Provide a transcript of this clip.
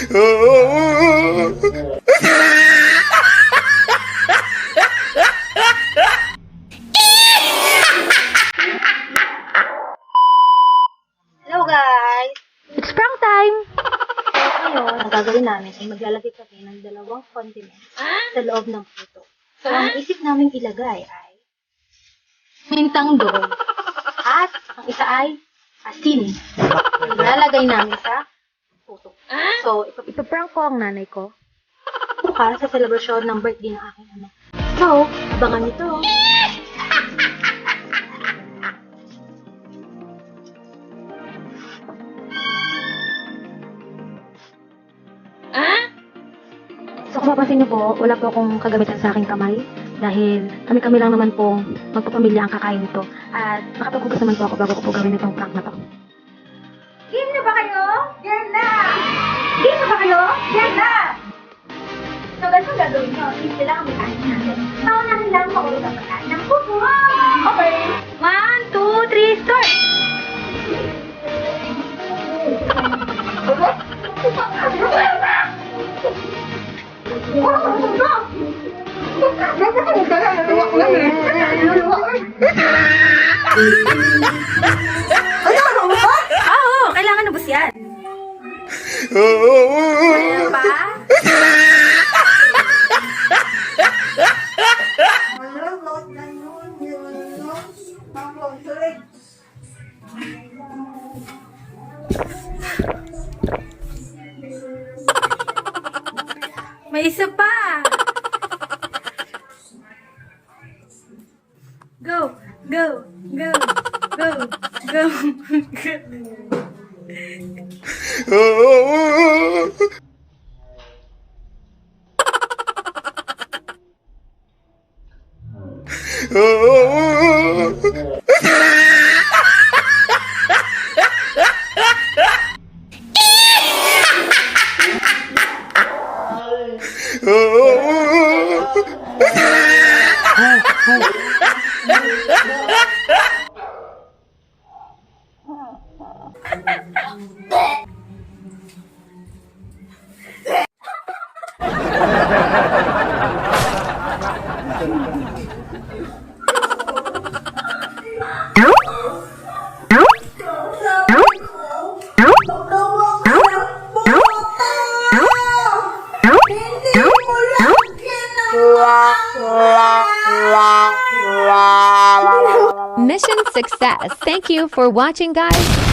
Hello guys! It's prank time! Ngayon, ang gagawin namin ay maglalagay kami ng dalawang condiments sa loob ng puto. So, ang isip namin ilagay ay mintang dog at ang isa ay asin. Ilalagay namin sa puto. So, Ipaprank ko ang nanay ko. bukas sa selebrasyon ng birthday ng aking ama. So, abangan nito. So kung mapapansin niyo po, wala po akong kagamitan sa aking kamay dahil kami-kami lang naman po magpapamilya ang kakain nito. At makapaghugas naman po ako bago ko po gawin itong prank na to. Game na ba kayo? Game na! Game na ba kayo? Game na! So, ganito gagawin nyo. Simple lang ang mekanik natin. Paunahin lang maulog ang pagkain ng puto. Okay. 1, 2, 3, start! Oo, kailangan nabos yan. Ano pa? May isa pa. Go, go, go, go, go, go. Mission success. Thank you for watching, guys.